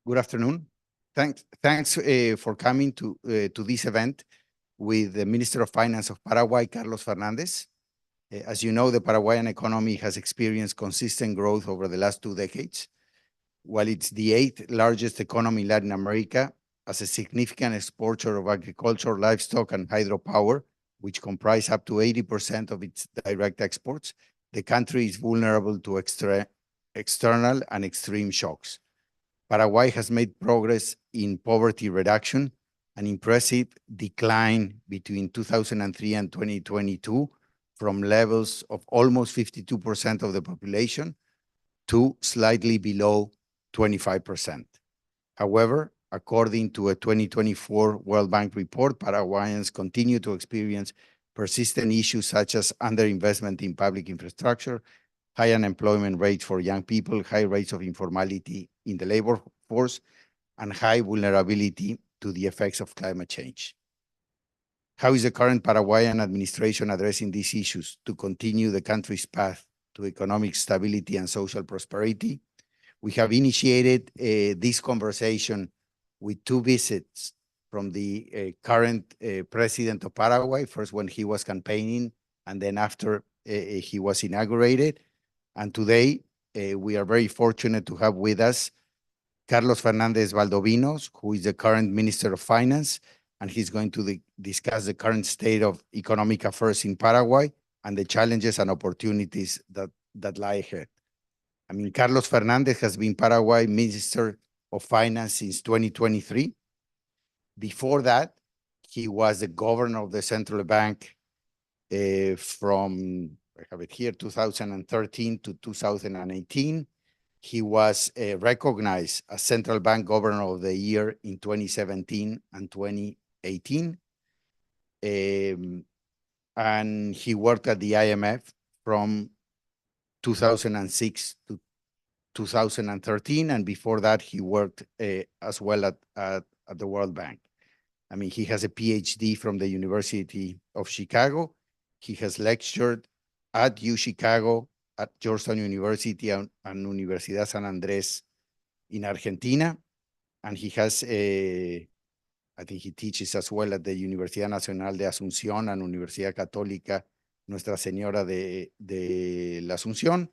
Good afternoon. Thanks for coming to this event with the Minister of Finance of Paraguay, Carlos Fernandez. As you know, the Paraguayan economy has experienced consistent growth over the last 2 decades. While it's the 8th largest economy in Latin America, as a significant exporter of agriculture, livestock, and hydropower, which comprise up to 80% of its direct exports, the country is vulnerable to external and extreme shocks. Paraguay has made progress in poverty reduction, an impressive decline between 2003 and 2022 from levels of almost 52% of the population to slightly below 25%. However, according to a 2024 World Bank report, Paraguayans continue to experience persistent issues such as underinvestment in public infrastructure, high unemployment rates for young people, high rates of informality in the labor force, and high vulnerability to the effects of climate change. How is the current Paraguayan administration addressing these issues to continue the country's path to economic stability and social prosperity? We have initiated this conversation with 2 visits from the current president of Paraguay, first when he was campaigning and then after he was inaugurated. And today, we are very fortunate to have with us Carlos Fernandez Valdovinos, who is the current Minister of Finance, and he's going to discuss the current state of economic affairs in Paraguay and the challenges and opportunities that lie ahead. I mean, Carlos Fernandez has been Paraguay Minister of Finance since 2023. Before that, he was the governor of the central bank from, I have it here, 2013 to 2018. He was recognized as Central Bank Governor of the Year in 2017 and 2018. And he worked at the IMF from 2006 to 2013. And before that, he worked as well at the World Bank. I mean, he has a PhD from the University of Chicago. He has lectured at UChicago, at Georgetown University and Universidad San Andrés in Argentina. And he has I think he teaches as well at the Universidad Nacional de Asunción and Universidad Católica Nuestra Señora de la Asunción.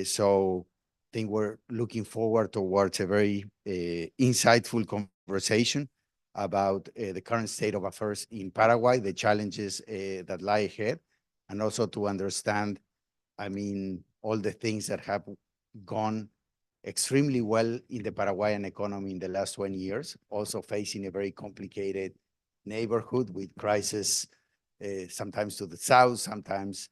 So I think we're looking forward towards a very insightful conversation about the current state of affairs in Paraguay, the challenges that lie ahead, and also to understand, I mean, all the things that have gone extremely well in the Paraguayan economy in the last 20 years, also facing a very complicated neighborhood with crisis, sometimes to the south, sometimes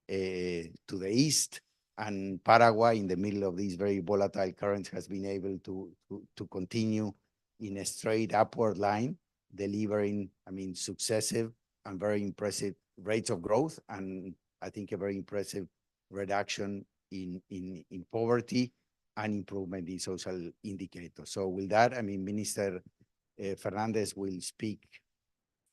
to the east. And Paraguay, in the middle of these very volatile currents, has been able to continue in a straight upward line, delivering, I mean, successive and very impressive rates of growth, and I think a very impressive reduction in poverty and improvement in social indicators. So with that, I mean, Minister Fernandez will speak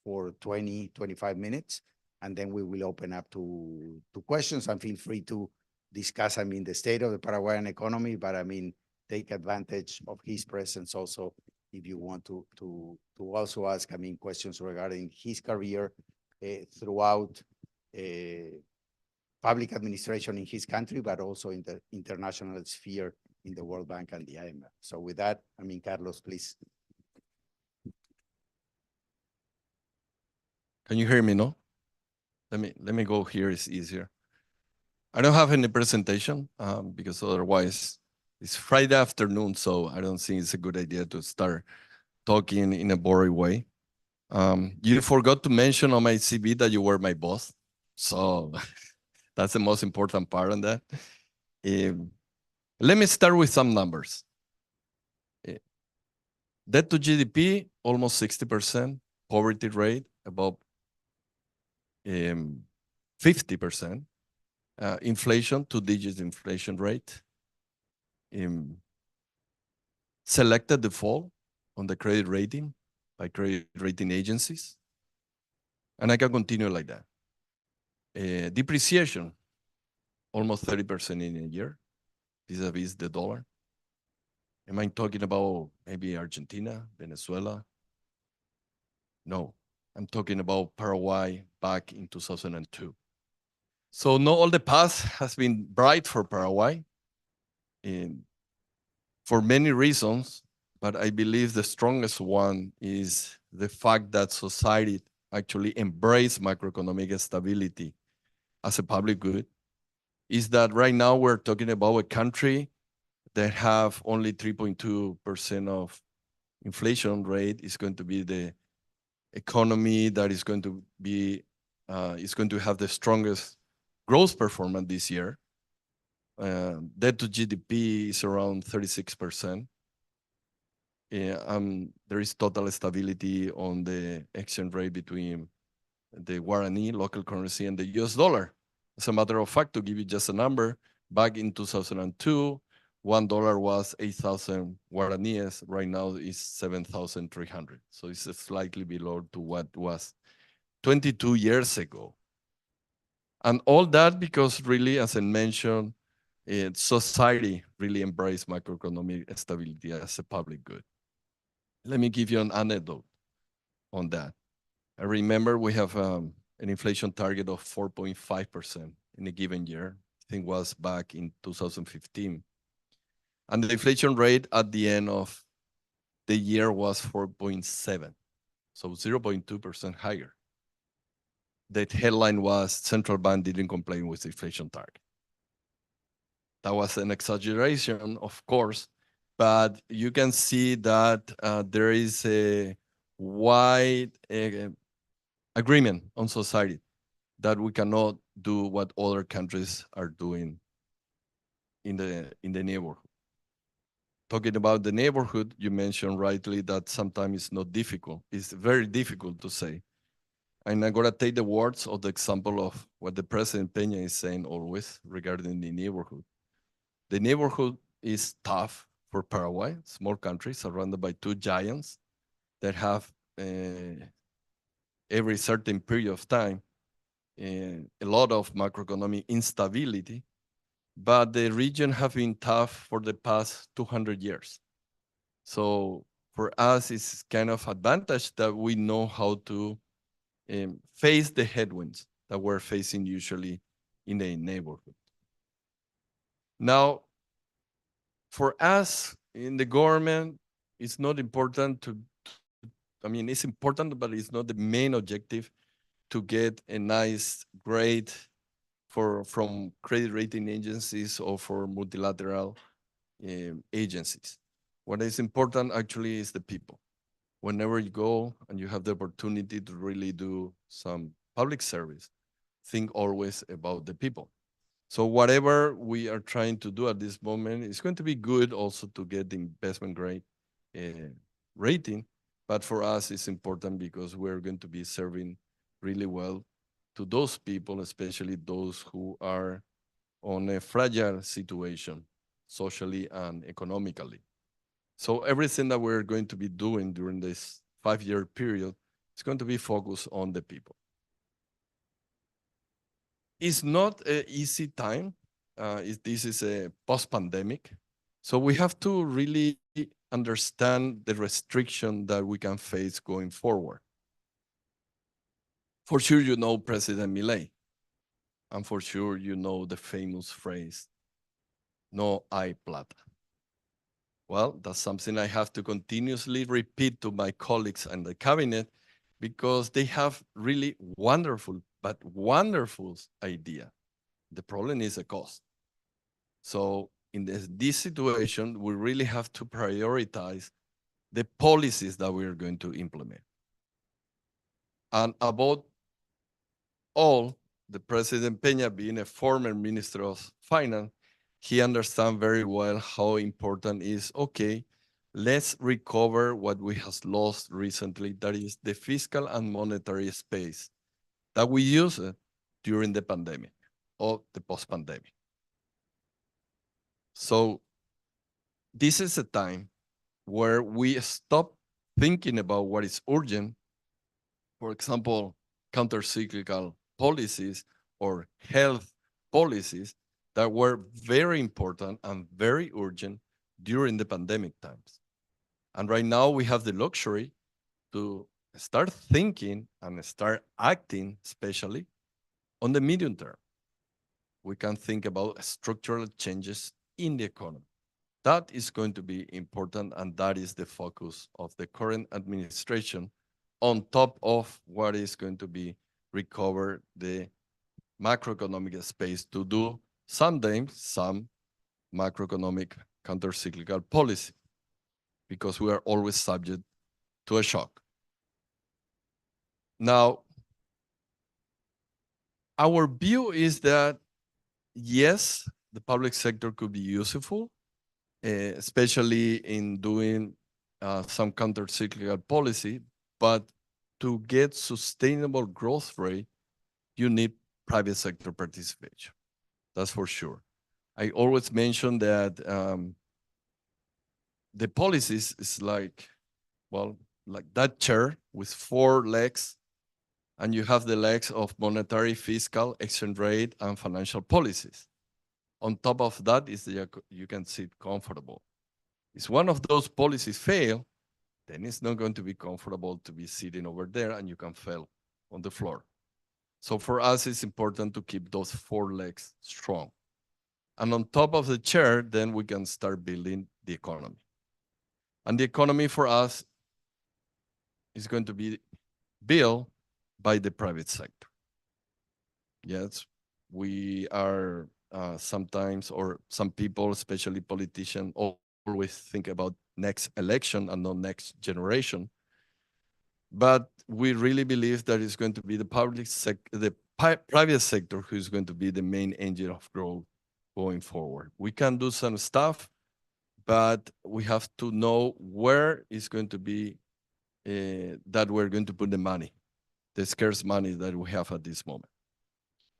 for 25 minutes, and then we will open up to questions, and feel free to discuss, I mean, the state of the Paraguayan economy, but I mean, take advantage of his presence also if you want to also ask, I mean, questions regarding his career throughout public administration in his country, but also in the international sphere in the World Bank and the IMF. So with that, I mean, Carlos, please. Can you hear me, no? Let me go here, it's easier. I don't have any presentation because otherwise it's Friday afternoon, so I don't think it's a good idea to start talking in a boring way. You forgot to mention on my CV that you were my boss, so that's the most important part on that. Let me start with some numbers. Debt to GDP, almost 60%. Poverty rate, above 50%. Inflation, 2-digit inflation rate. Selected default on the credit rating by credit rating agencies. And I can continue like that. Depreciation, almost 30% in a year, vis-a-vis the dollar. Am I talking about maybe Argentina, Venezuela? No, I'm talking about Paraguay back in 2002. So not all the past has been bright for Paraguay for many reasons, but I believe the strongest one is the fact that society actually embraced macroeconomic stability as a public good. Is that right now we're talking about a country that have only 3.2% of inflation rate is going to be the economy that is going to be is going to have the strongest growth performance this year. Debt to GDP is around 36%. There is total stability on the exchange rate between the guarani, local currency, and the US dollar. As a matter of fact, to give you just a number, back in 2002, $1 was 8,000 guaraníes. Right now is 7,300. So it's slightly below to what was 22 years ago. And all that because really, as I mentioned, society really embraced macroeconomic stability as a public good. Let me give you an anecdote on that. I remember we have an inflation target of 4.5% in a given year. I think was back in 2015. And the inflation rate at the end of the year was 4.7, so 0.2% higher. The headline was central bank didn't comply with the inflation target. That was an exaggeration, of course, but you can see that there is a wide agreement on society that we cannot do what other countries are doing in the neighborhood. Talking about the neighborhood, you mentioned rightly that sometimes it's not difficult. It's very difficult to say. And I'm going to take the words of the example of what the President Peña is saying always regarding the neighborhood. The neighborhood is tough for Paraguay, small country surrounded by two giants that have every certain period of time a lot of macroeconomic instability, but the region have been tough for the past 200 years. So for us, it's kind of advantage that we know how to face the headwinds that we're facing usually in the neighborhood. Now, for us in the government, it's not important it's important, but it's not the main objective to get a nice grade from credit rating agencies or for multilateral agencies. What is important actually is the people. Whenever you go and you have the opportunity to really do some public service, think always about the people. So whatever we are trying to do at this moment is going to be good also to get the investment grade rating. But for us, it's important because we're going to be serving really well to those people, especially those who are on a fragile situation, socially and economically. So everything that we're going to be doing during this 5-year period is going to be focused on the people. It's not an easy time. This is a post-pandemic. So we have to really understand the restriction that we can face going forward. For sure, you know President Milei. And for sure, you know the famous phrase, no hay plata. Well, that's something I have to continuously repeat to my colleagues and the cabinet because they have really wonderful idea. The problem is the cost. So in this situation, we really have to prioritize the policies that we are going to implement. And about all, the President Peña being a former Minister of Finance, he understands very well how important is, okay, let's recover what we have lost recently, that is the fiscal and monetary space that we used during the pandemic or the post-pandemic. So this is a time where we stop thinking about what is urgent, for example, counter-cyclical policies or health policies that were very important and very urgent, during the pandemic times. And right now we have the luxury to start thinking and start acting, especially on the medium term. We can think about structural changes in the economy. That is going to be important, and that is the focus of the current administration, on top of what is going to be recover the macroeconomic space to do sometimes some macroeconomic countercyclical policy, because we are always subject to a shock. Now, our view is that, yes, the public sector could be useful, especially in doing some countercyclical policy, but to get sustainable growth rate, you need private sector participation. That's for sure. I always mention that the policies is like, well, like that chair with 4 legs, and you have the legs of monetary, fiscal, exchange rate, and financial policies. On top of that is you can sit comfortable. If one of those policies fail, then it's not going to be comfortable to be sitting over there, and you can fall on the floor. So for us, it's important to keep those 4 legs strong. And on top of the chair, then we can start building the economy. And the economy for us is going to be built by the private sector. Yes, we are sometimes, or some people, especially politicians, always think about next election and not next generation. But we really believe that it's going to be the private sector who is going to be the main engine of growth going forward. We can do some stuff, but we have to know where is going to be that we're going to put the money, the scarce money that we have at this moment.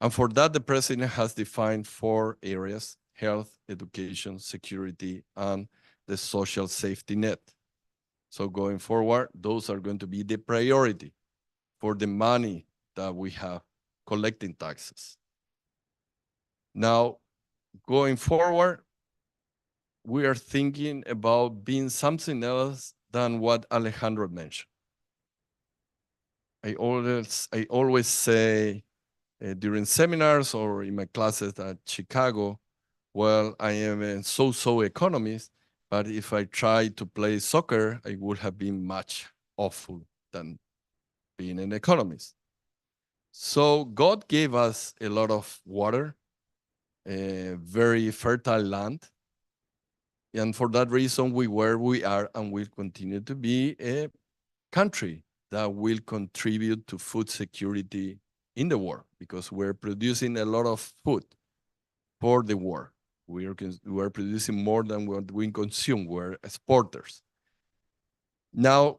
And for that, the president has defined 4 areas: health, education, security, and the social safety net. So going forward, those are going to be the priority for the money that we have collecting taxes. Now, going forward, we are thinking about being something else than what Alejandro mentioned. I always say during seminars or in my classes at Chicago, well, I am a so-so economist, but if I tried to play soccer, I would have been much awful than being an economist. So God gave us a lot of water, a very fertile land. And for that reason, we are and will continue to be a country that will contribute to food security in the world, because we're producing a lot of food for the world. We are producing more than what we consume. We're exporters. Now,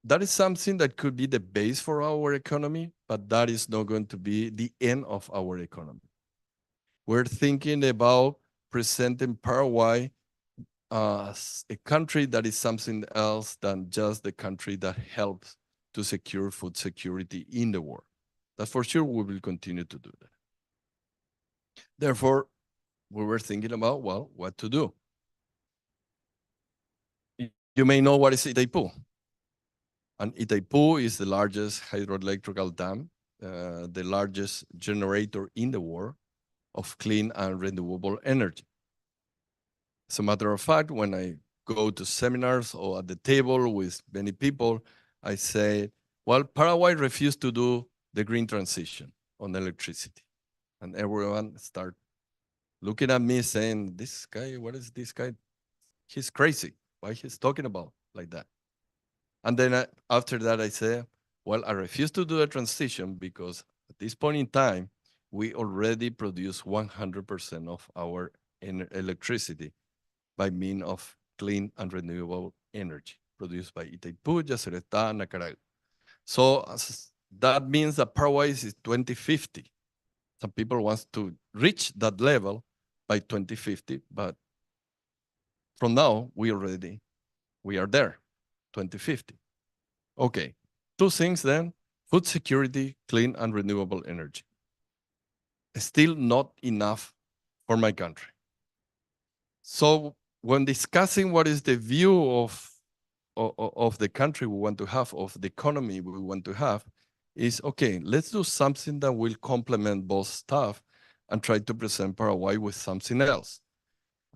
that is something that could be the base for our economy, but that is not going to be the end of our economy. We're thinking about presenting Paraguay as a country that is something else than just the country that helps to secure food security in the world. That for sure we will continue to do that. Therefore, we were thinking about, well, what to do. You may know what is Itaipu. And Itaipu is the largest hydroelectric dam, the largest generator in the world of clean and renewable energy. As a matter of fact, when I go to seminars or at the table with many people, I say, well, Paraguay refused to do the green transition on electricity. And everyone start looking at me saying, this guy, what is this guy? He's crazy. Why he's talking about like that? And then after that, I say, well, I refuse to do a transition because at this point in time, we already produce 100% of our electricity by means of clean and renewable energy produced by Itaipu, Yacyretá, and Nacaragua. So that means that Paraguay is 2050. Some people want to reach that level by 2050, but from now, we are there, 2050. Okay, 2 things then: food security, clean and renewable energy. Still not enough for my country. So when discussing what is the view of the country we want to have, of the economy we want to have, is, okay, let's do something that will complement both stuff and try to present Paraguay with something else.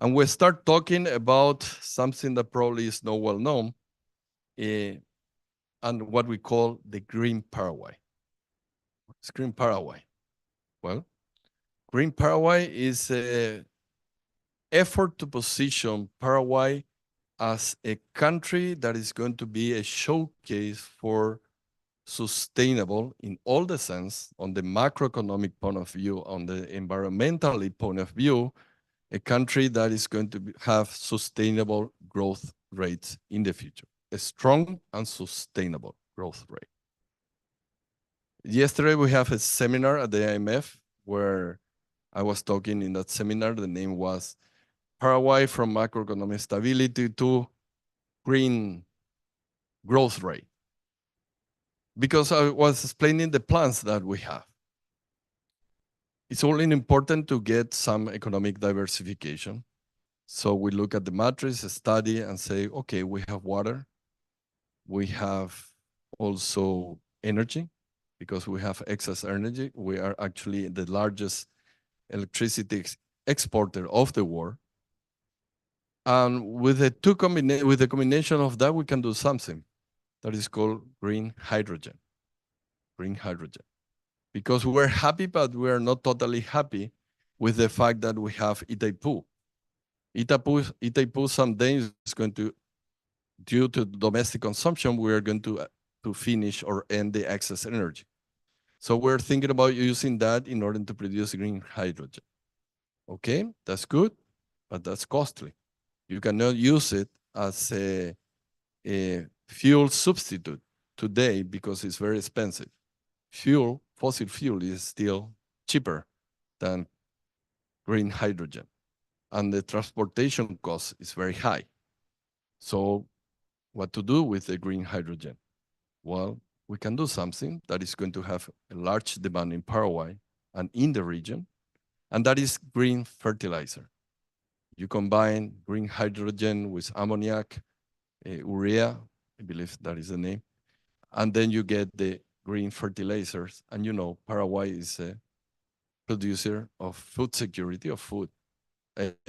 And we start talking about something that probably is not well known, and what we call the Green Paraguay. What's Green Paraguay? Well, Green Paraguay is an effort to position Paraguay as a country that is going to be a showcase for sustainable in all the sense, on the macroeconomic point of view, on the environmentally point of view, a country that is going to have sustainable growth rates in the future, a strong and sustainable growth rate. Yesterday, we have a seminar at the IMF where I was talking in that seminar. The name was Paraguay from Macroeconomic Stability to Green Growth Rate, because I was explaining the plans that we have. It's only important to get some economic diversification. So we look at the matrix, study, and say, okay, we have water. We have also energy, because we have excess energy. We are actually the largest electricity exporter of the world. And with the combination of that, we can do something that is called green hydrogen. Green hydrogen. Because we're happy, but we're not totally happy with the fact that we have Itaipu. Itaipu someday is going to, due to domestic consumption, we are going to finish or end the excess energy. So we're thinking about using that in order to produce green hydrogen. Okay, that's good, but that's costly. You cannot use it as a fuel substitute today because it's very expensive. Fossil fuel is still cheaper than green hydrogen, and the transportation cost is very high. So what to do with the green hydrogen? Well, we can do something that is going to have a large demand in Paraguay and in the region, and that is green fertilizer. You combine green hydrogen with ammoniac, urea, I believe that is the name, and then you get the green fertilizers. And you know, Paraguay is a producer of food security, of food.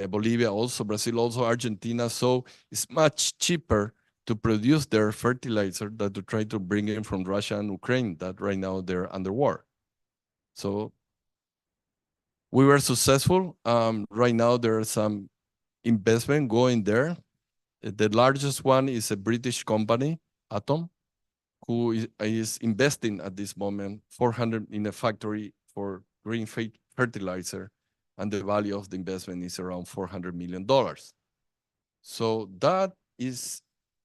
Bolivia also, Brazil also, Argentina. So it's much cheaper to produce their fertilizer than to try to bring in from Russia and Ukraine, that right now they're under war. So we were successful. Right now there are some investment going there. The largest one is a British company, Atom, who is investing at this moment 400 in a factory for green fertilizer, and the value of the investment is around $400 million. So that is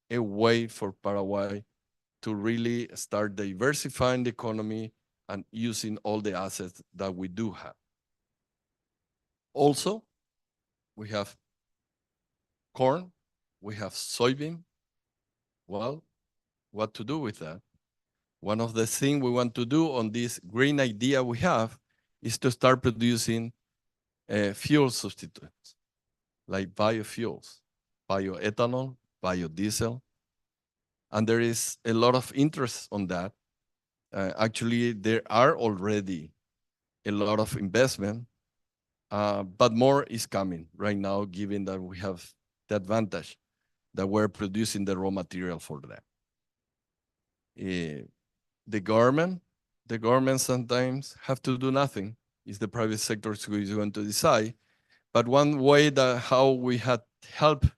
a way for Paraguay to really start diversifying the economy and using all the assets that we do have. Also, we have corn, we have soybean. Well, what to do with that? One of the things we want to do on this green idea we have is to start producing fuel substitutes, like biofuels, bioethanol, biodiesel. And there is a lot of interest on that. Actually, there are already a lot of investment, but more is coming right now, given that we have the advantage that we're producing the raw material for that. The government sometimes have to do nothing. It's the private sector who is going to decide. But one way that how we had helped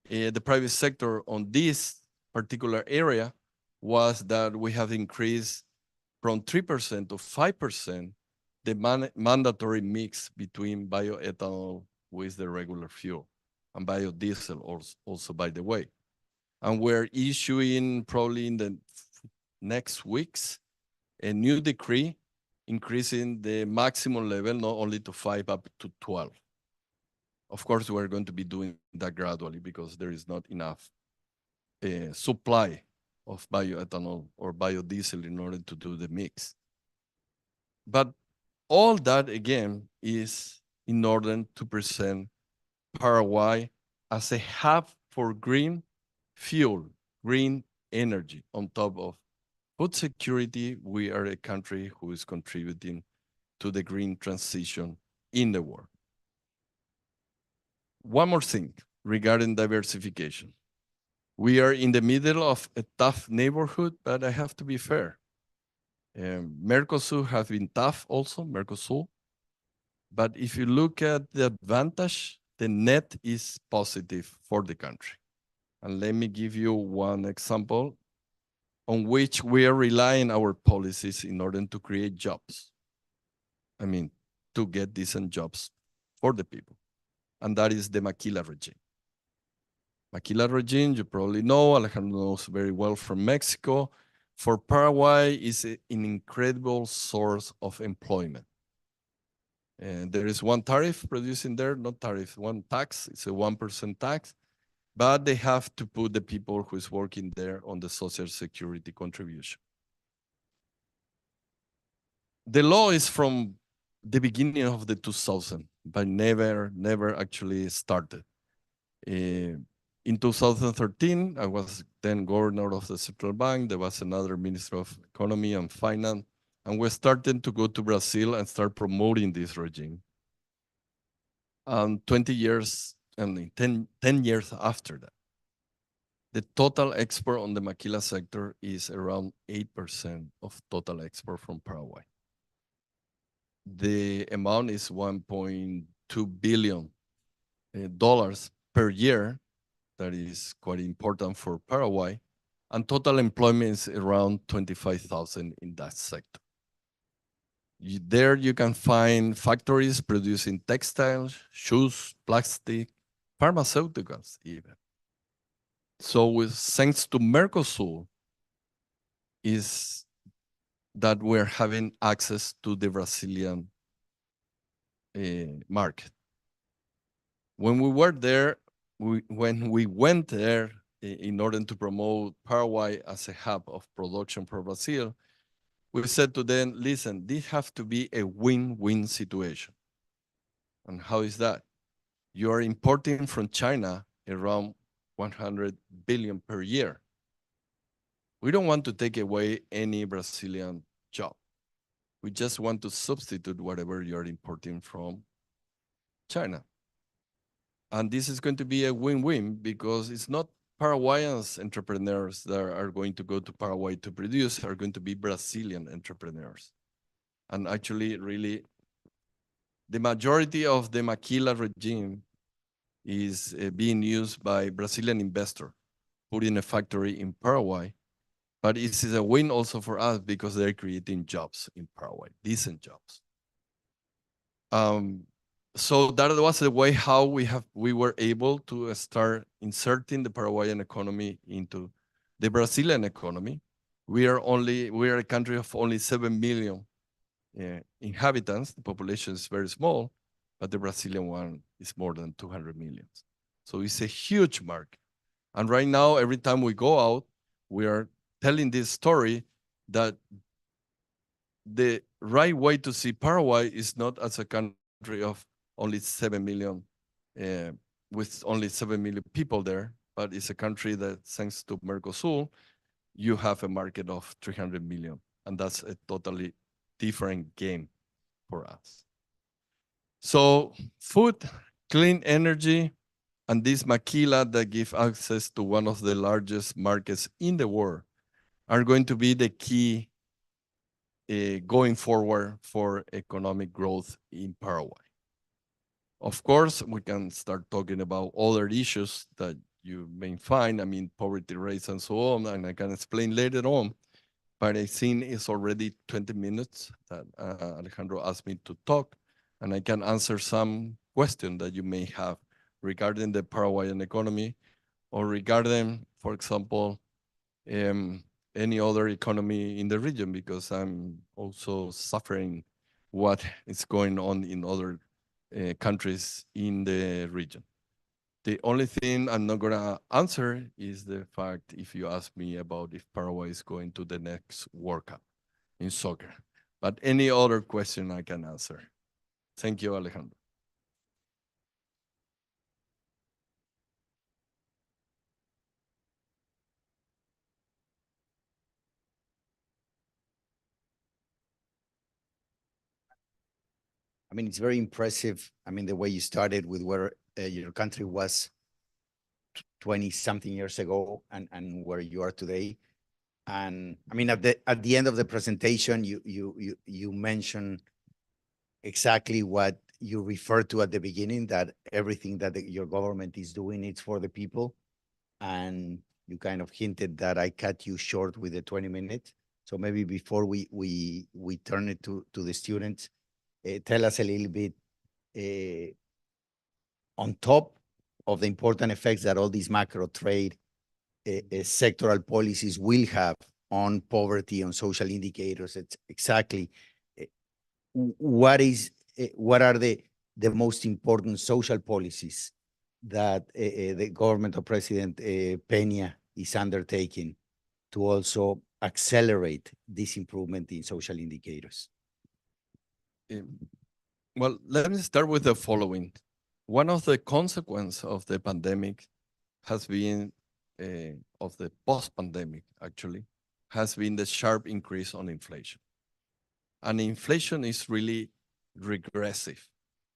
the private sector on this particular area was that we have increased from 3% to 5% the mandatory mix between bioethanol with the regular fuel, and biodiesel also, by the way. And we're issuing probably in the next weeks a new decree increasing the maximum level, not only to 5, up to 12. Of course, we're going to be doing that gradually because there is not enough supply of bioethanol or biodiesel in order to do the mix. But all that, again, is in order to present Paraguay as a hub for green fuel, green energy. On top of food security, we are a country who is contributing to the green transition in the world. One more thing regarding diversification. We are in the middle of a tough neighborhood, but I have to be fair. Mercosur has been tough also, Mercosur. But if you look at the advantage, the net is positive for the country. And let me give you one example on which we are relying our policies in order to create jobs. I mean, to get decent jobs for the people. And that is the Maquila regime. Maquila regime, you probably know, Alejandro knows very well from Mexico. For Paraguay, is an incredible source of employment. And there is one tariff producing there, not tariff, one tax, it's a 1% tax, but they have to put the people who is working there on the social security contribution. The law is from the beginning of the 2000, but never actually started. In 2013, I was then governor of the central bank. There was another minister of economy and finance, and we started to go to Brazil and start promoting this regime. 20 years, and 10 years after that, the total export on the maquila sector is around 8% of total export from Paraguay. The amount is $1.2 billion per year. That is quite important for Paraguay. And total employment is around 25,000 in that sector. There you can find factories producing textiles, shoes, plastic, pharmaceuticals even. So thanks to Mercosur, is that we're having access to the Brazilian market. When we were there, when we went there in order to promote Paraguay as a hub of production for Brazil, we said to them, listen, this has to be a win-win situation. And how is that? You are importing from China around 100 billion per year. We don't want to take away any Brazilian job. We just want to substitute whatever you're importing from China. And this is going to be a win-win because it's not Paraguayans entrepreneurs that are going to go to Paraguay to produce, are going to be Brazilian entrepreneurs. And actually, really, the majority of the maquila regime is being used by Brazilian investors, putting a factory in Paraguay. But it is a win also for us because they're creating jobs in Paraguay, decent jobs. So that was the way how we were able to start inserting the Paraguayan economy into the Brazilian economy. We are a country of only 7 million inhabitants. The population is very small, but the Brazilian one is more than 200 million. So it's a huge market. And right now, every time we go out, we are telling this story that the right way to see Paraguay is not as a country of only 7 million, with only 7 million people there, but it's a country that, thanks to Mercosur, you have a market of 300 million. And that's a totally different game for us. So food, clean energy, and this maquila that give access to one of the largest markets in the world are going to be the key going forward for economic growth in Paraguay. Of course, we can start talking about other issues that you may find, I mean, poverty rates and so on, and I can explain later on, but I think it's already 20 minutes that Alejandro asked me to talk, and I can answer some questions that you may have regarding the Paraguayan economy or regarding, for example, any other economy in the region, because I'm also suffering what is going on in other countries in the region. The only thing I'm not gonna answer is the fact if you ask me about if Paraguay is going to the next World Cup in soccer. But any other question I can answer. Thank you, Alejandro. I mean, it's very impressive. I mean, the way you started with where your country was 20 something years ago and where you are today. And I mean, at the end of the presentation, you mentioned exactly what you referred to at the beginning, that everything that your government is doing, it's for the people. And you kind of hinted that I cut you short with the 20 minutes. So maybe before we turn it to the students, tell us a little bit on top of the important effects that all these macro trade sectoral policies will have on poverty, on social indicators. It's exactly what are the most important social policies that the government of President Peña is undertaking to also accelerate this improvement in social indicators? Well, let me start with the following. One of the consequences of the pandemic has been, of the post-pandemic actually, has been the sharp increase on inflation. And inflation is really regressive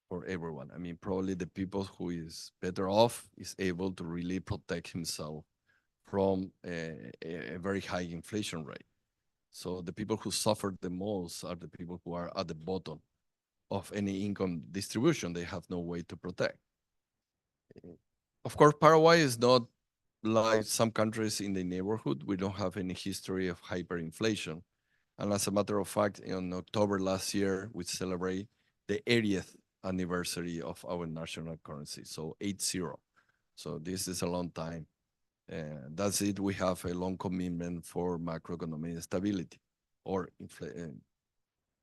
for everyone. I mean, probably the people who is better off is able to really protect himself from a very high inflation rate. So the people who suffer the most are the people who are at the bottom of any income distribution. They have no way to protect. Of course, Paraguay is not like some countries in the neighborhood. We don't have any history of hyperinflation. And as a matter of fact, in October last year, we celebrate the 80th anniversary of our national currency, so 80. So this is a long time. That's it. We have a long commitment for macroeconomic stability or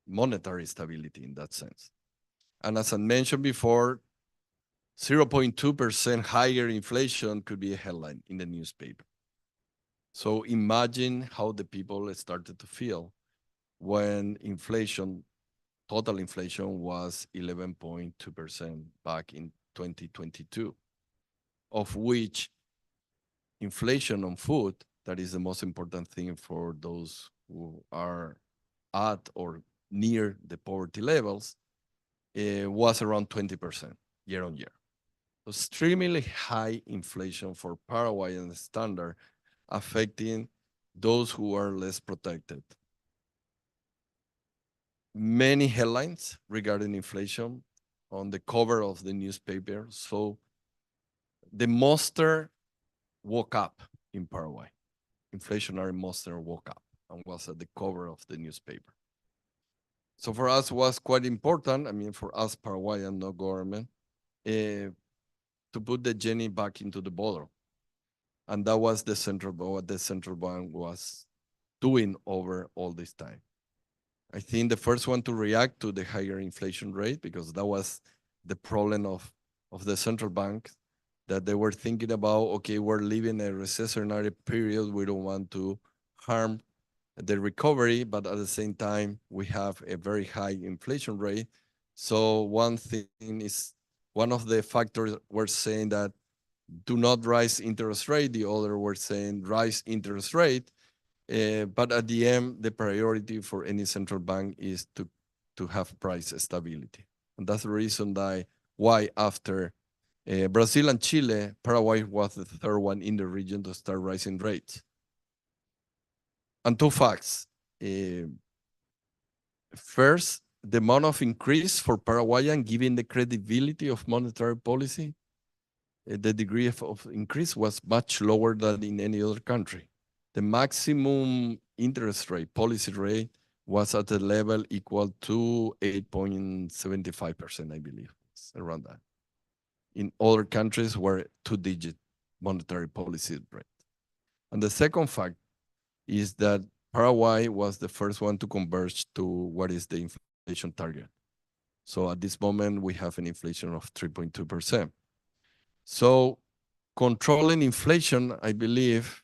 monetary stability in that sense. And as I mentioned before, 0.2% higher inflation could be a headline in the newspaper. So imagine how the people started to feel when inflation, total inflation was 11.2% back in 2022, of which inflation on food, that is the most important thing for those who are at or near the poverty levels, was around 20% year on year. Extremely high inflation for Paraguayan standard, affecting those who are less protected. Many headlines regarding inflation on the cover of the newspaper. So the monster woke up in Paraguay. Inflationary monster woke up and was at the cover of the newspaper. So for us, it was quite important, I mean, for us Paraguayan, no government, to put the Jenny back into the bottle. And that was what the central bank was doing over all this time. I think the first one to react to the higher inflation rate, because that was the problem of the central bank, that they were thinking about, okay, we're living a recessionary period. We don't want to harm the recovery, but at the same time, we have a very high inflation rate. So one thing is, one of the factors were saying that do not rise interest rate. The other were saying rise interest rate. But at the end, the priority for any central bank is to have price stability. And that's the reason why after Brazil and Chile, Paraguay was the third one in the region to start rising rates. And two facts. First, the amount of increase for Paraguayan, given the credibility of monetary policy, the degree of increase was much lower than in any other country. The maximum interest rate, policy rate, was at a level equal to 8.75%, I believe, around that. In other countries were two-digit monetary policy rate. And the second fact is that Paraguay was the first one to converge to what is the inflation target. So at this moment, we have an inflation of 3.2%. So controlling inflation, I believe,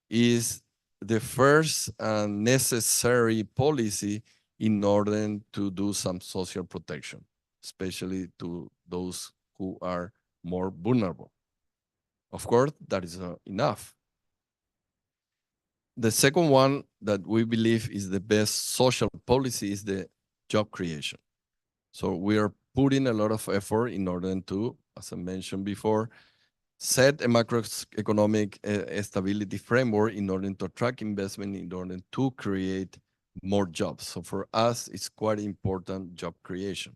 is the first and necessary policy in order to do some social protection, especially to those who are more vulnerable. Of course, that is not enough. The second one that we believe is the best social policy is the job creation. So we are putting a lot of effort in order to, as I mentioned before, set a macroeconomic stability framework in order to attract investment, in order to create more jobs. So for us, it's quite important job creation.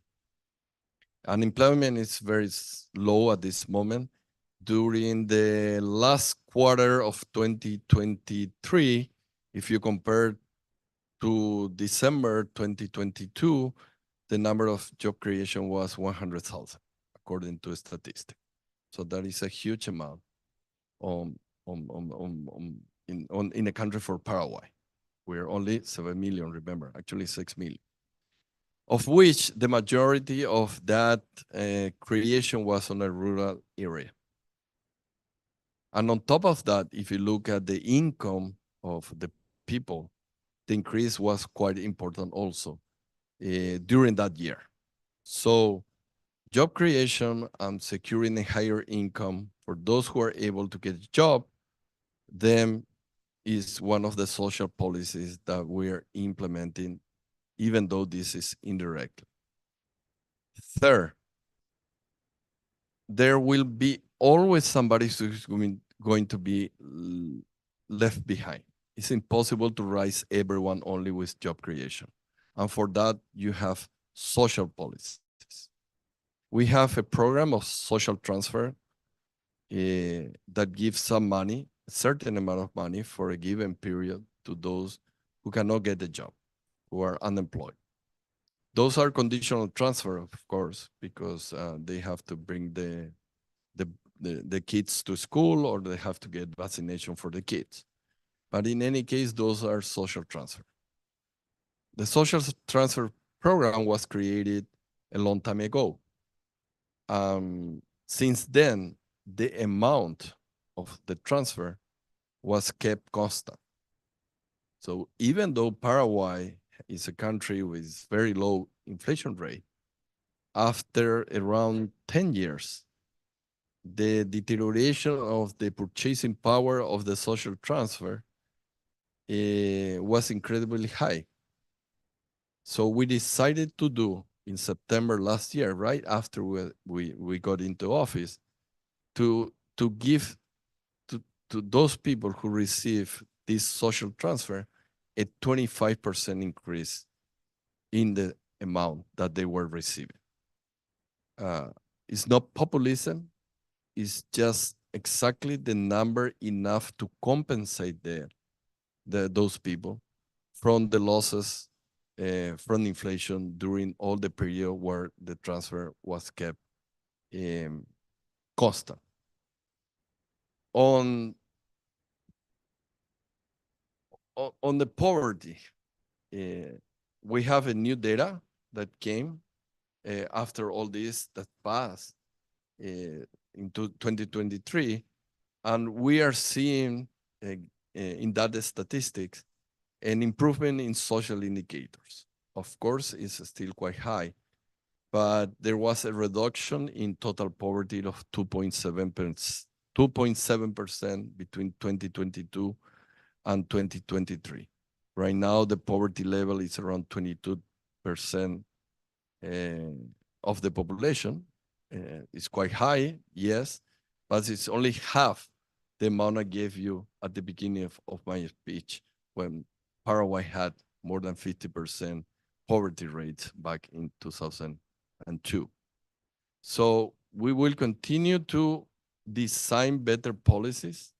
Unemployment is very low at this moment. During the last quarter of 2023, if you compare to December 2022, the number of job creation was 100,000, according to statistics. So that is a huge amount in a country for Paraguay. We're only 7 million, remember, actually 6 million, of which the majority of that creation was on a rural area. And on top of that, if you look at the income of the people, the increase was quite important also during that year. So job creation and securing a higher income for those who are able to get a job, then is one of the social policies that we're implementing, even though this is indirect. Third, there will be always somebody who's going to be left behind. It's impossible to raise everyone only with job creation. And for that, you have social policies. We have a program of social transfer that gives some money, a certain amount of money for a given period to those who cannot get a job, who are unemployed. Those are conditional transfer, of course, because they have to bring the kids to school, or they have to get vaccination for the kids. But in any case, those are social transfer. The social transfer program was created a long time ago. Since then, the amount of the transfer was kept constant. So even though Paraguay is a country with very low inflation rate, after around 10 years, the deterioration of the purchasing power of the social transfer was incredibly high. So we decided to do in September last year, right after we got into office, to give to those people who receive this social transfer a 25% increase in the amount that they were receiving. It's not populism, it's just exactly the number enough to compensate those people from the losses from inflation during all the period where the transfer was kept constant. On the poverty, we have a new data that came after all this that passed into 2023, and we are seeing in that statistics an improvement in social indicators. Of course, it's still quite high, but there was a reduction in total poverty of 2.7% between 2022 and 2023. Right now, the poverty level is around 22% of the population. It's quite high, yes, but it's only half the amount I gave you at the beginning of my speech, when Paraguay had more than 50% poverty rate back in 2002. So we will continue to design better policies.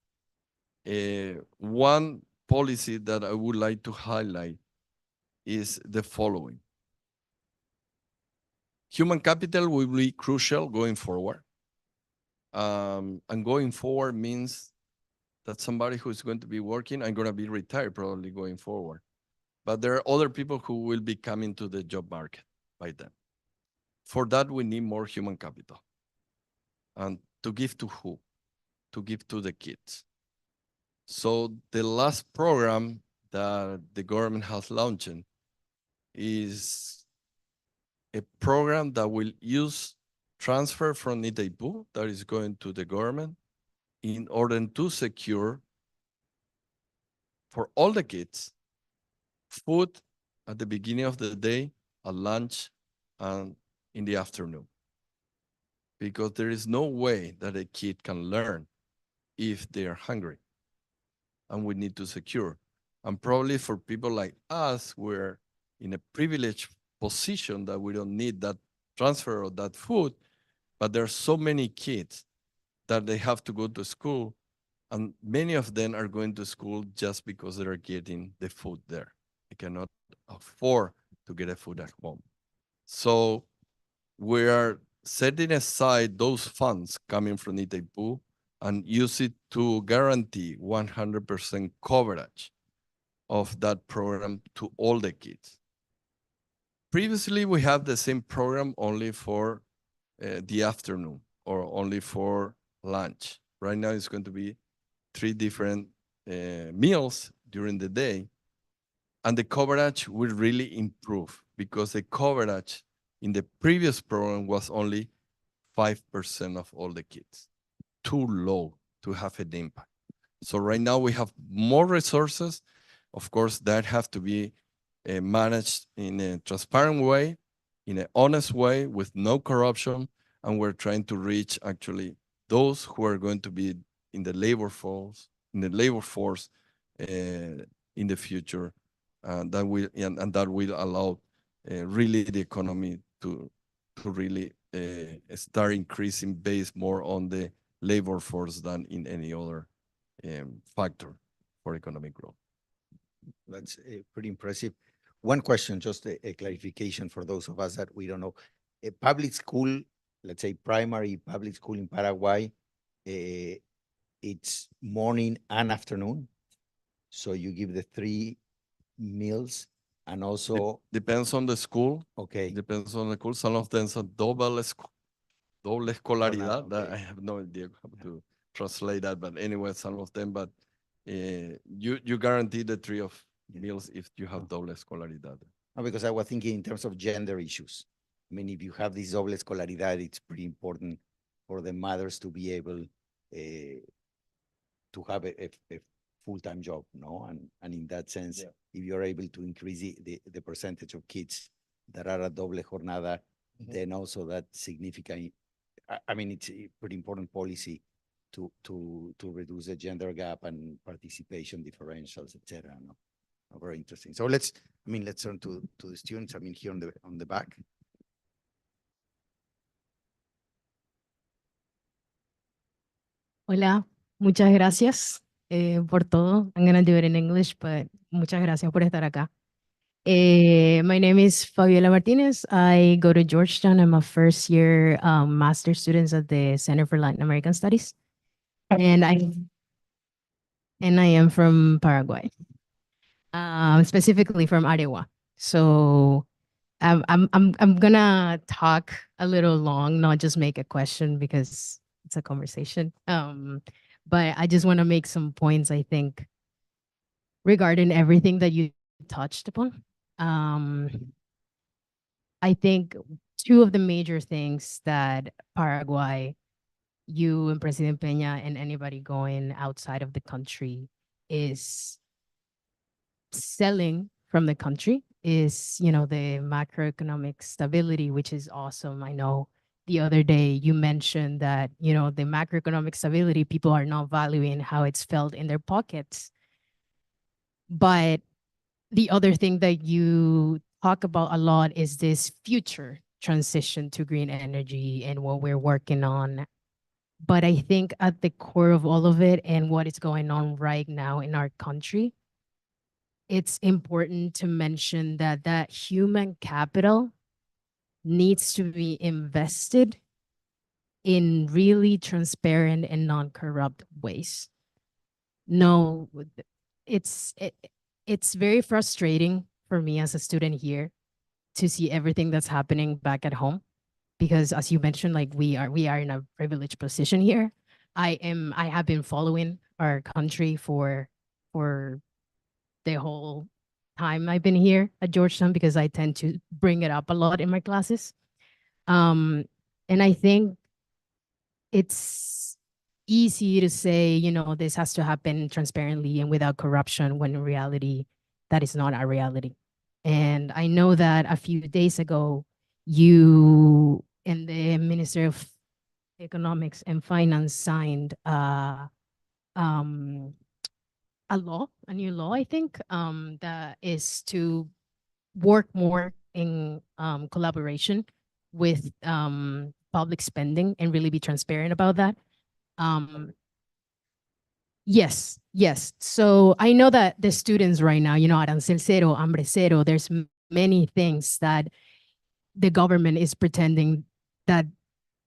One policy that I would like to highlight is the following. Human capital will be crucial going forward. And going forward means that somebody who is going to be working, I'm going to be retired probably going forward. But there are other people who will be coming to the job market by then. For that, we need more human capital. And to give to who? To give to the kids. So the last program that the government has launched is a program that will use transfer from Itaipu that is going to the government in order to secure for all the kids food at the beginning of the day, at lunch, and in the afternoon, because there is no way that a kid can learn if they are hungry, and we need to secure. And probably for people like us, we're in a privileged position that we don't need that transfer of that food, but there are so many kids that they have to go to school, and many of them are going to school just because they're getting the food there. They cannot afford to get a food at home. So we are setting aside those funds coming from Itaipu and use it to guarantee 100% coverage of that program to all the kids. Previously, we had the same program only for the afternoon or only for lunch. Right now, it's going to be 3 different meals during the day. And the coverage will really improve, because the coverage in the previous program was only 5% of all the kids. Too low to have an impact. So right now we have more resources. Of course, that have to be managed in a transparent way, in an honest way, with no corruption. And we're trying to reach actually those who are going to be in the labor force, in the future. That will allow really the economy to really start increasing based more on the labor force than in any other factor for economic growth. That's pretty impressive. One question, just a clarification for those of us that we don't know. A public school, let's say primary public school in Paraguay, it's morning and afternoon. So you give the 3 meals, and also Depends on the school. okay, Depends on the school. Some of them are doble escolaridad. Okay. I have no idea how to translate that, but anyway, some of them. But you guarantee the 3 of meals if you have doble escolaridad. no, because I was thinking in terms of gender issues. I mean, if you have this doble escolaridad, it's pretty important for the mothers to be able to have a full-time job, no? And in that sense, if you're able to increase the percentage of kids that are a doble jornada, then also that significant, I mean, it's a pretty important policy to reduce the gender gap and participation differentials, etc. No? Very interesting. So let's turn to the students. I mean, here on the back. Hola, muchas gracias por todo. I'm gonna do it in English, but muchas gracias por estar acá. My name is Fabiola Martinez. I go to Georgetown. I'm a first year master's student at the Center for Latin American Studies. And I am from Paraguay, specifically from Arewa. So I'm gonna talk a little long, not just make a question because it's a conversation. But I just want to make some points, I think, regarding everything that you touched upon. I think 2 of the major things that Paraguay, you and President Peña and anybody going outside of the country is selling from the country is, you know, the macroeconomic stability, which is awesome. I know the other day you mentioned that, you know, the macroeconomic stability, people are not valuing how it's felt in their pockets. But the other thing that you talk about a lot is this future transition to green energy and what we're working on. But I think at the core of all of it and what is going on right now in our country, it's important to mention that that human capital needs to be invested in really transparent and non-corrupt ways. No, it's very frustrating for me as a student here to see everything that's happening back at home, because as you mentioned, like we are in a privileged position here. I have been following our country for the whole time I've been here at Georgetown, because I tend to bring it up a lot in my classes. And I think it's easy to say, you know, this has to happen transparently and without corruption, when in reality, that is not our reality. And I know that a few days ago, you and the Minister of Economics and Finance signed a new law, I think, that is to work more in collaboration with public spending and really be transparent about that. Yes, yes. So I know that the students right now, arancel cero, hambre cero, there's many things that the government is pretending that,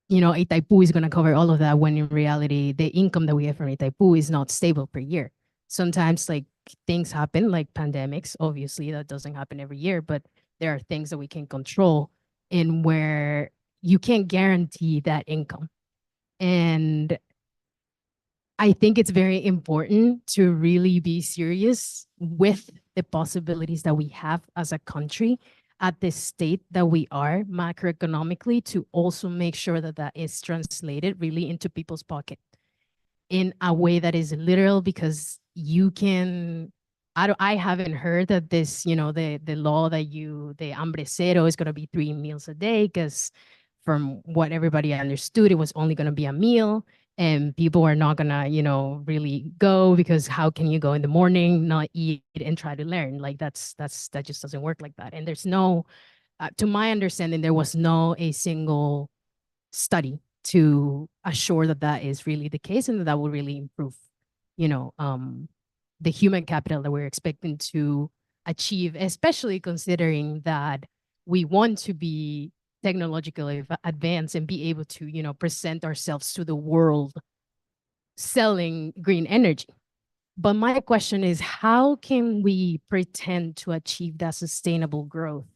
Itaipu is going to cover all of that, when in reality, the income that we have from Itaipu is not stable per year. Sometimes like things happen, like pandemics, obviously that doesn't happen every year, but there are things that we can control in where you can't guarantee that income. And I think it's very important to really be serious with the possibilities that we have as a country at the state that we are macroeconomically, to also make sure that that is translated really into people's pocket in a way that is literal, because you can, I haven't heard that this, the law that the hambre cero is going to be 3 meals a day, because from what everybody understood, it was only going to be a meal, and people are not gonna, really go, because how can you go in the morning, not eat, and try to learn? Like that just doesn't work like that. And there's no, to my understanding, there was no a single study to assure that that is really the case, and that will really improve, the human capital that we're expecting to achieve, especially considering that we want to be technologically advanced and be able to, present ourselves to the world selling green energy. But my question is, how can we pretend to achieve that sustainable growth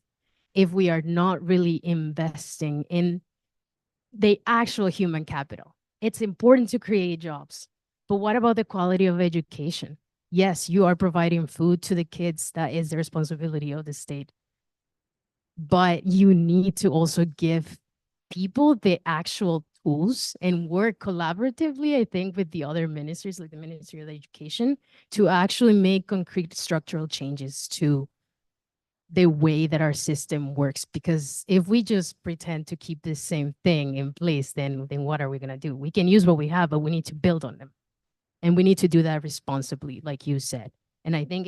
if we are not really investing in the actual human capital? It's important to create jobs, but what about the quality of education? Yes, you are providing food to the kids. That is the responsibility of the state. But you need to also give people the actual tools and work collaboratively, I think, with the other ministries, like the Ministry of Education, to actually make concrete structural changes to the way that our system works. Because if we just pretend to keep the same thing in place, then what are we going to do? We can use what we have, but we need to build on them. And we need to do that responsibly, like you said. And I think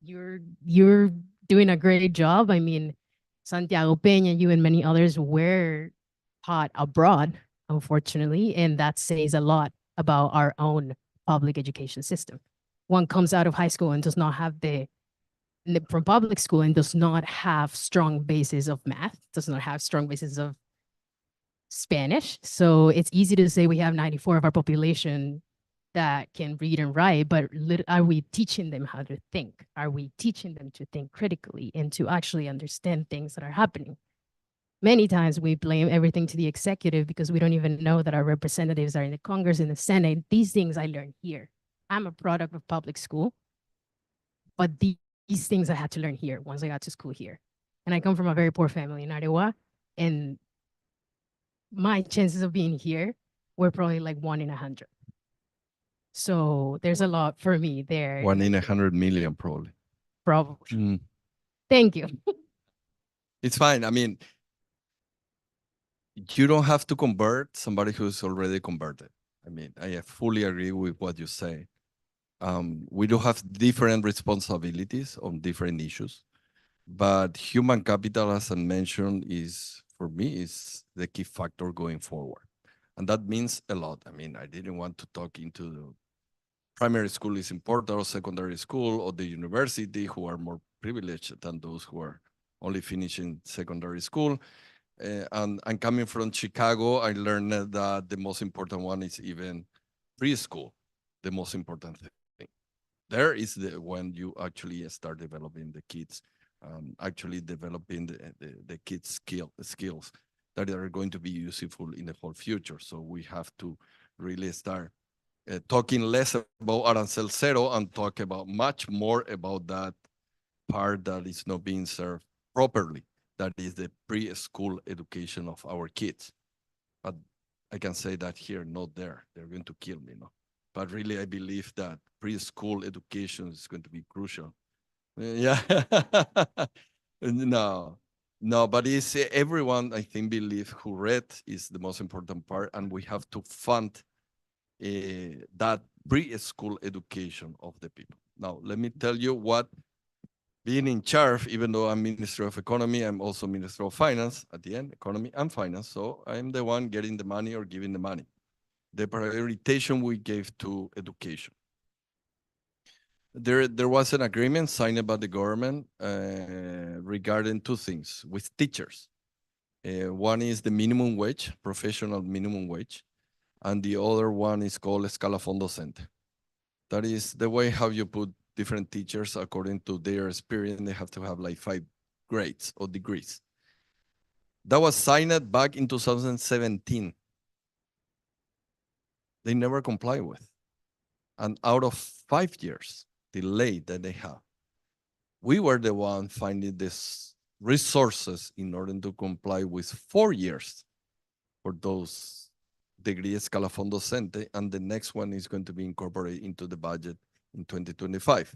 you're doing a great job. I mean, Santiago Peña, you and many others were taught abroad, unfortunately, and that says a lot about our own public education system. One comes out of high school and does not have from public school, and does not have strong basis of math, does not have strong basis of Spanish. So it's easy to say we have 94 of our population that can read and write, but are we teaching them how to think? Are we teaching them to think critically and to actually understand things that are happening? Many times we blame everything to the executive because we don't even know that our representatives are in the Congress, in the Senate. These things I learned here. I'm a product of public school, but these things I had to learn here once I got to school here. And I come from a very poor family in Arewa, and my chances of being here were probably like 1 in 100. So there's a lot for me there. 1 in 100 million, probably. Probably. Thank you. It's fine. I mean, you don't have to convert somebody who's already converted. I mean, I fully agree with what you say. We do have different responsibilities on different issues, but human capital, as I mentioned, for me, is the key factor going forward. And that means a lot. I mean, I didn't want to talk into the primary school is important, or secondary school, or the university, who are more privileged than those who are only finishing secondary school. And coming from Chicago, I learned that the most important one is even preschool, the most important thing. There is when you actually start developing the kids, actually developing the kids' skills that are going to be useful in the whole future. So we have to really start talking less about arancel cero and talk about much more about that part that is not being served properly. That is the preschool education of our kids. But I can say that here, not there. They're going to kill me, no? But really, I believe that preschool education is going to be crucial. Yeah. No. No, but it's everyone, I think, believe who read is the most important part, and we have to fund that preschool education of the people. Now, let me tell you what being in charge, even though I'm Minister of Economy, I'm also Minister of Finance at the end, Economy and Finance. So I'm the one getting the money or giving the money. The prioritization we gave to education. There was an agreement signed by the government regarding two things with teachers. One is the minimum wage, professional minimum wage, and the other one is called escalafón docente. That is the way how you put different teachers according to their experience. They have to have like 5 grades or degrees. That was signed back in 2017. They never comply with. And out of 5 years delay that they have, we were the one finding these resources in order to comply with 4 years for those degree escalafón docente, and the next one is going to be incorporated into the budget in 2025.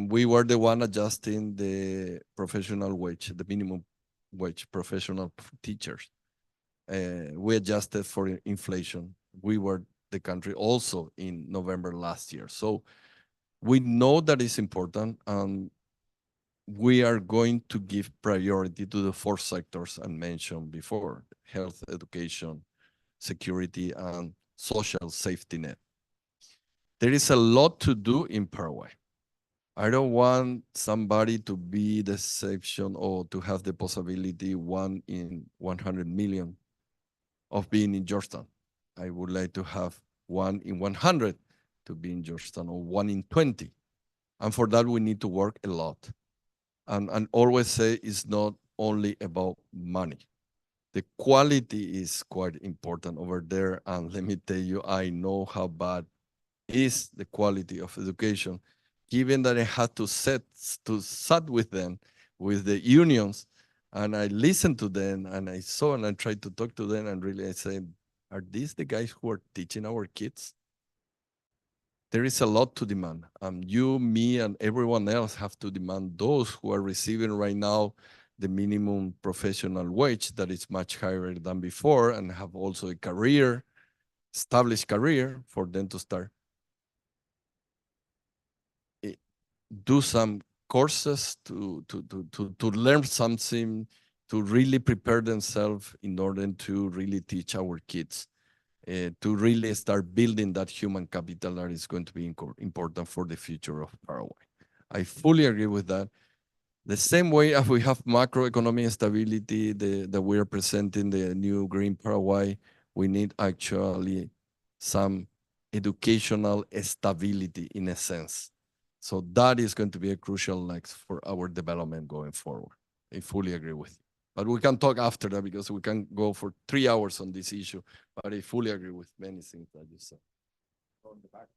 We were the one adjusting the professional wage, the minimum wage, professional teachers. We adjusted for inflation. We were the country also in November last year. So we know that it's important, and we are going to give priority to the 4 sectors I mentioned before: health, education, security, and social safety net. There is a lot to do in Paraguay. I don't want somebody to be the exception or to have the possibility 1 in 100 million of being in Georgetown. I would like to have 1 in 100 to be in Georgetown, or 1 in 20. And for that, we need to work a lot. And always say it's not only about money. The quality is quite important over there. And let me tell you, I know how bad is the quality of education, given that I had to sit with them, with the unions, and I listened to them, and I saw and I tried to talk to them, and really I said, are these the guys who are teaching our kids? There is a lot to demand. You, me, and everyone else have to demand those who are receiving right now the minimum professional wage that is much higher than before, and have also a career, established career, for them to start do some courses to learn something, to really prepare themselves in order to really teach our kids, to really start building that human capital that is going to be important for the future of Paraguay. I fully agree with that. The same way as we have macroeconomic stability that we are presenting the new Green Paraguay, we need actually some educational stability in a sense. So that is going to be a crucial next for our development going forward. I fully agree with you. But we can talk after that, because we can go for 3 hours on this issue. But I fully agree with many things that you said. On the back.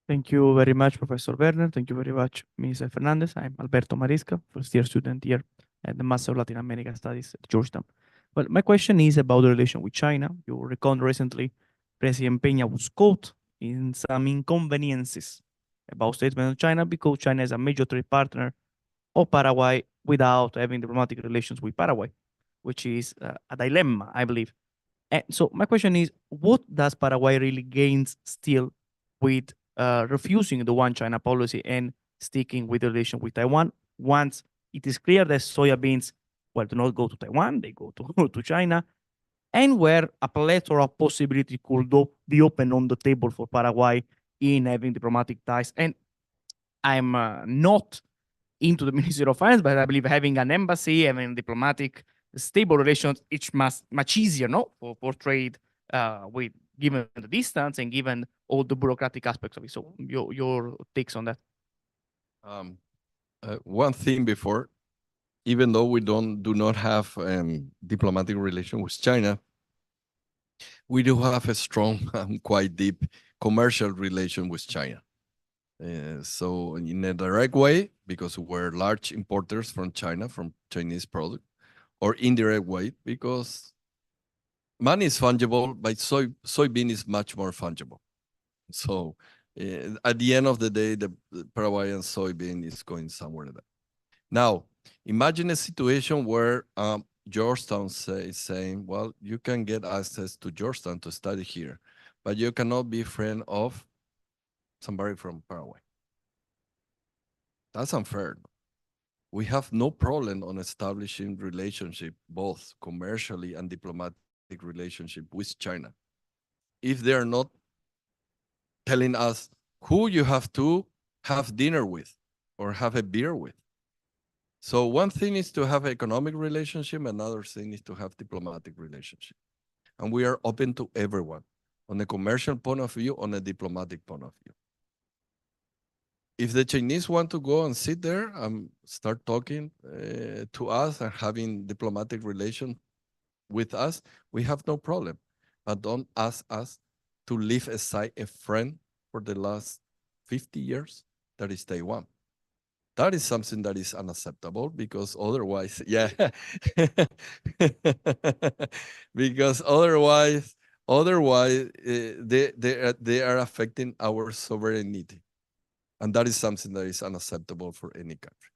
Thank you very much, Professor Werner. Thank you very much, Mr. Fernandez. I'm Alberto Marisca, first-year student here at the Master of Latin American Studies at Georgetown. Well, my question is about the relation with China. You recall recently President Peña was caught in some inconveniences about statements of China, because China is a major trade partner of Paraguay without having diplomatic relations with Paraguay, which is a dilemma, I believe. And so my question is, what does Paraguay really gain still with refusing the one China policy and sticking with the relation with Taiwan, once it is clear that soybeans, well, do not go to Taiwan, they go to China, and where a plethora of possibility could be open on the table for Paraguay in having diplomatic ties. And I'm not into the Ministry of Finance, but I believe having an embassy, having diplomatic stable relations, it's much easier, no, for trade with given the distance and given all the bureaucratic aspects of it. So your takes on that? One thing before, even though we do not have diplomatic relation with China, we do have a strong and quite deep commercial relation with China. So in a direct way, because we're large importers from China, from Chinese product, or indirect way, because money is fungible, but soybean is much more fungible. So At the end of the day, the Paraguayan soybean is going somewhere there. Now, imagine a situation where Georgetown is saying, well, you can get access to Georgetown to study here, but you cannot be friend of somebody from Paraguay. That's unfair. We have no problem on establishing relationship, both commercially and diplomatic relationship with China. If they are not telling us who you have to have dinner with or have a beer with. So one thing is to have economic relationship, another thing is to have diplomatic relationship. And we are open to everyone on a commercial point of view, on a diplomatic point of view. If the Chinese want to go and sit there and start talking to us and having diplomatic relation with us, we have no problem. But don't ask us to leave aside a friend for the last 50 years, that is Taiwan. That is something that is unacceptable because otherwise, yeah, because otherwise, they are affecting our sovereignty. And that is something that is unacceptable for any country.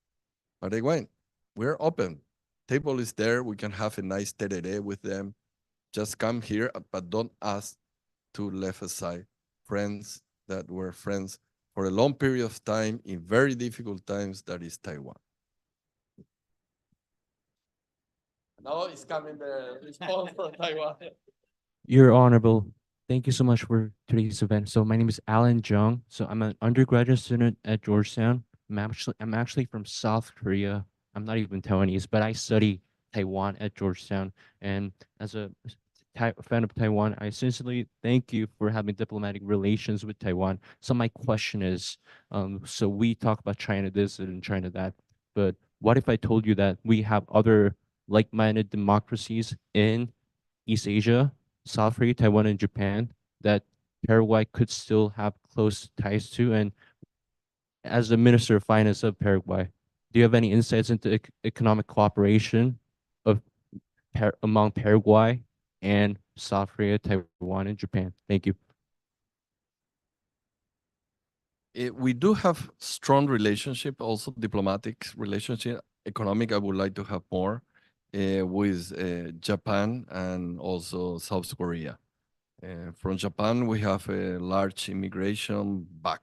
But again, we're open. Table is there. We can have a nice tereré with them. Just come here, but don't ask to leave aside friends that were friends for a long period of time in very difficult times, that is Taiwan. Now it's coming the response from Taiwan. Your Honorable, thank you so much for today's event. So my name is Alan Jung. So I'm an undergraduate student at Georgetown. I'm actually from South Korea. I'm not even Taiwanese, but I study Taiwan at Georgetown. And as a fan of Taiwan, I sincerely thank you for having diplomatic relations with Taiwan. So my question is, so we talk about China this and China that, but what if I told you that we have other like-minded democracies in East Asia, South Korea, Taiwan, and Japan that Paraguay could still have close ties to? And as the Minister of Finance of Paraguay, do you have any insights into economic cooperation of among Paraguay and South Korea, Taiwan, and Japan? Thank you. We do have strong relationship, also diplomatic relationship. Economic, I would like to have more with Japan and also South Korea. From Japan, we have a large immigration back.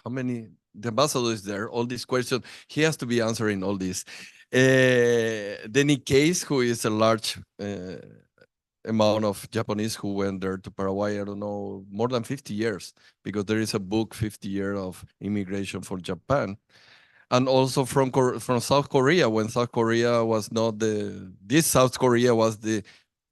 How many? The ambassador is there. All these questions, he has to be answering all these. The Nikkei's, who is a large amount of Japanese who went there to Paraguay, I don't know, more than 50 years, because there is a book, 50 years of immigration for Japan. And also from South Korea, when South Korea was not this South Korea was the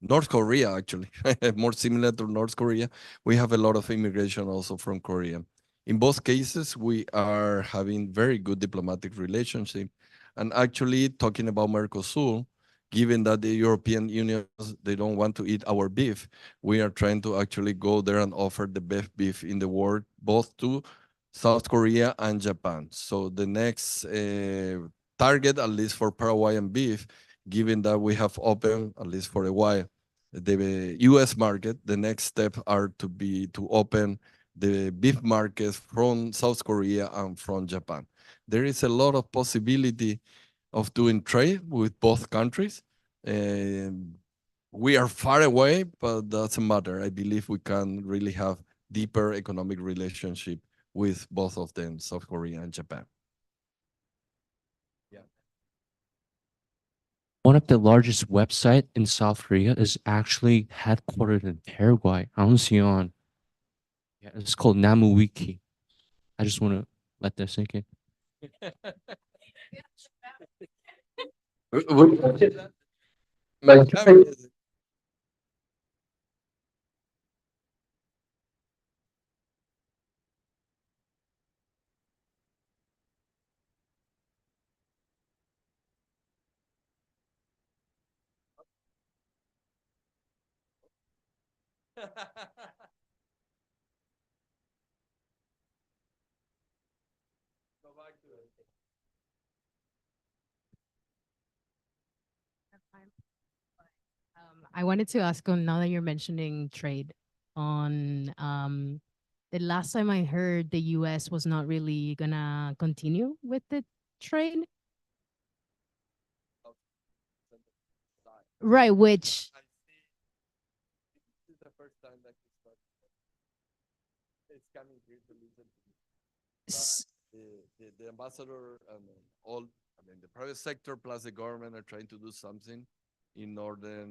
North Korea, actually, more similar to North Korea. We have a lot of immigration also from Korea. In both cases, we are having very good diplomatic relationship. And actually, talking about Mercosur, given that the European Union, they don't want to eat our beef, we are trying to actually go there and offer the best beef in the world, both to South Korea and Japan. So the next target, at least for Paraguayan beef, given that we have opened, at least for a while, the US market, the next step are to open the beef markets from South Korea and from Japan. There is a lot of possibility of doing trade with both countries. We are far away, but doesn't matter. I believe we can really have deeper economic relationship with both of them, South Korea and Japan. Yeah. One of the largest website in South Korea is actually headquartered in Paraguay, Anuncion. Yeah, it's called Namu Wiki. I just want to let that sink in. My camera is- I wanted to ask, now that you're mentioning trade, on the last time I heard, the U.S. was not really gonna continue with the trade. Right, which I see this is the first time that it's coming here to listen to me. s- The ambassador and all, I mean, the private sector plus the government are trying to do something in order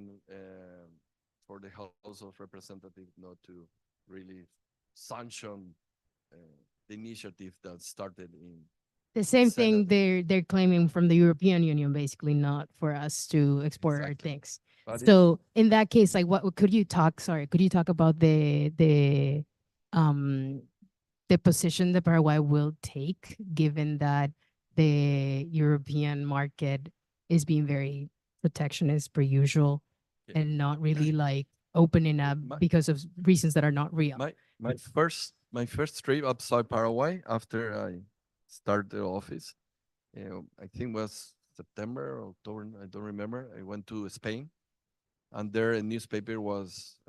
for the House of Representatives not to really sanction the initiative that started in the same thing Senate. they're claiming from the European Union, basically, not for us to export our Exactly. things. But So in that case, like, what could you talk? Sorry, could you talk about um the position that Paraguay will take, given that the European market is being very protectionist per usual, Okay. and not really like opening up My- because of reasons that are not real. my first trip outside Paraguay after I started the office, I think was September or October, I don't remember. I went to Spain, and there a newspaper was.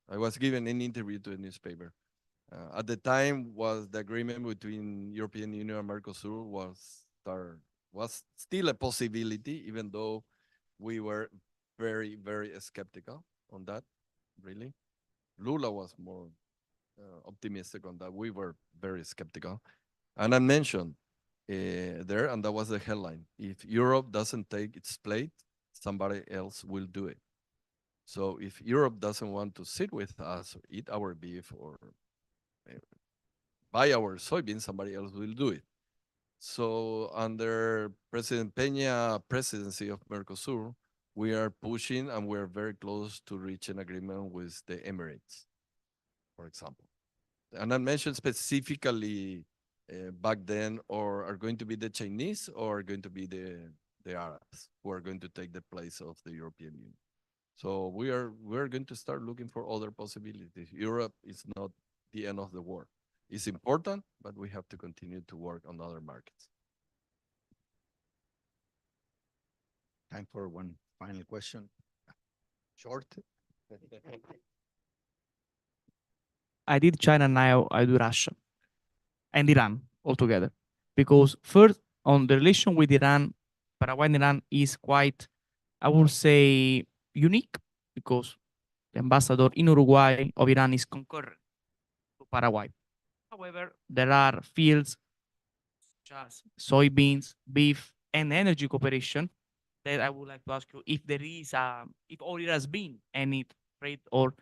I was given an interview to a newspaper. At the time, was the agreement between European Union and Mercosur was still a possibility, even though we were very skeptical on that. Really, Lula was more optimistic on that. We were very skeptical. And I mentioned there, and that was the headline: if Europe doesn't take its plate, somebody else will do it. So if Europe doesn't want to sit with us, or eat our beef, or uh, buy our soybeans, somebody else will do it. So under President Peña presidency of Mercosur, we are pushing and we're very close to reach an agreement with the Emirates, for example. And I mentioned specifically back then, or are going to be the Chinese or are going to be the Arabs who are going to take the place of the European Union. So we're going to start looking for other possibilities. Europe is not the end of the world. It's important, but we have to continue to work on other markets. Time for one final question. Short. I did China, now I do Russia and Iran altogether. Because first, on the relation with Iran, Paraguay and Iran is quite, I would say, unique, because the ambassador in Uruguay of Iran is concurrent to Paraguay. However, there are fields such as soybeans, beef, and energy cooperation that I would like to ask you if there is, if or there has been any trade or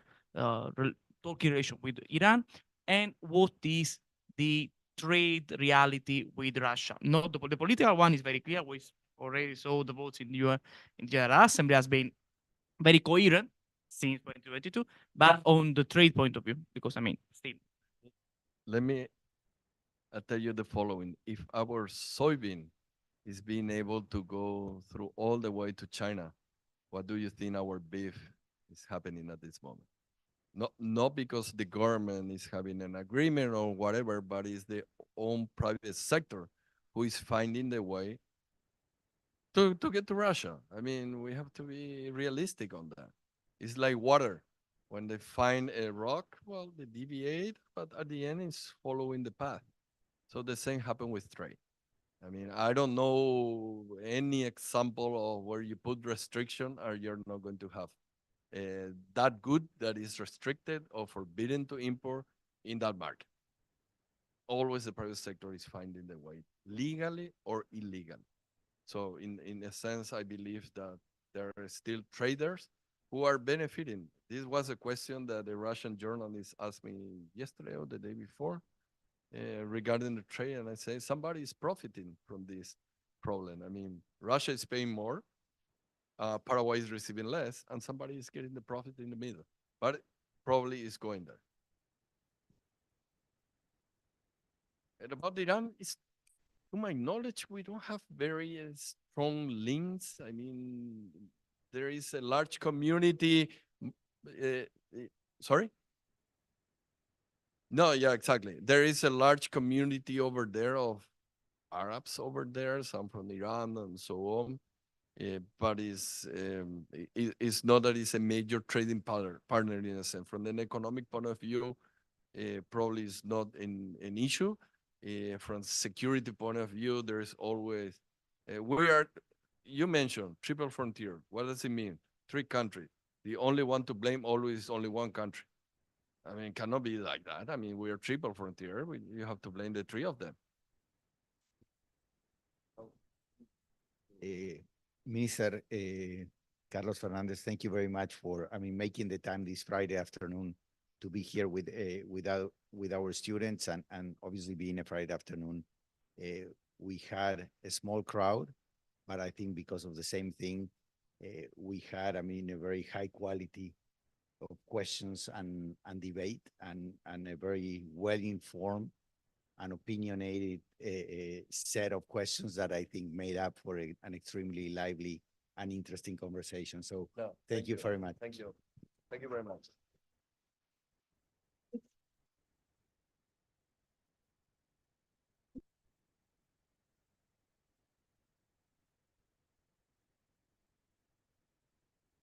talking relation with Iran, and what is the trade reality with Russia? Not the political one is very clear. We already saw the votes in in the General Assembly has been very coherent since 2022, but on the trade point of view, because I mean, still. Let me tell you the following. If our soybean is being able to go through all the way to China, what do you think our beef is happening at this moment? Not because the government is having an agreement or whatever, but it's the own private sector who is finding the way to get to Russia. I mean, we have to be realistic on that. It's like water. When they find a rock, well, they deviate, but at the end, it's following the path. So the same happened with trade. I mean, I don't know any example of where you put restriction or you're not going to have that good that is restricted or forbidden to import in that market. Always the private sector is finding the way, legally or illegally. So in a sense, I believe that there are still traders who are benefiting. This was a question that a Russian journalist asked me yesterday or the day before regarding the trade, and I say somebody is profiting from this problem. I mean, Russia is paying more, Paraguay is receiving less, and somebody is getting the profit in the middle, but probably is going there. And about Iran, it's, to my knowledge, we don't have very strong links. I mean, there is a large community. Sorry? No, yeah, exactly. There is a large community over there of Arabs over there, some from Iran and so on. But it's not that it's a major trading partner in a sense. From an economic point of view, probably is not an issue. From security point of view, there's always, you mentioned triple frontier. What does it mean? 3 countries. The only one to blame always is only one country. I mean, it cannot be like that. I mean, we are triple frontier. You have to blame the 3 of them. Minister Carlos Fernandez, thank you very much for, making the time this Friday afternoon to be here with our students, and obviously being a Friday afternoon, we had a small crowd, but I think because of the same thing, we had, a very high quality of questions and debate, and a very well-informed and opinionated set of questions that I think made up for an extremely lively and interesting conversation. So No, thank you very much. Thank you. Thank you very much.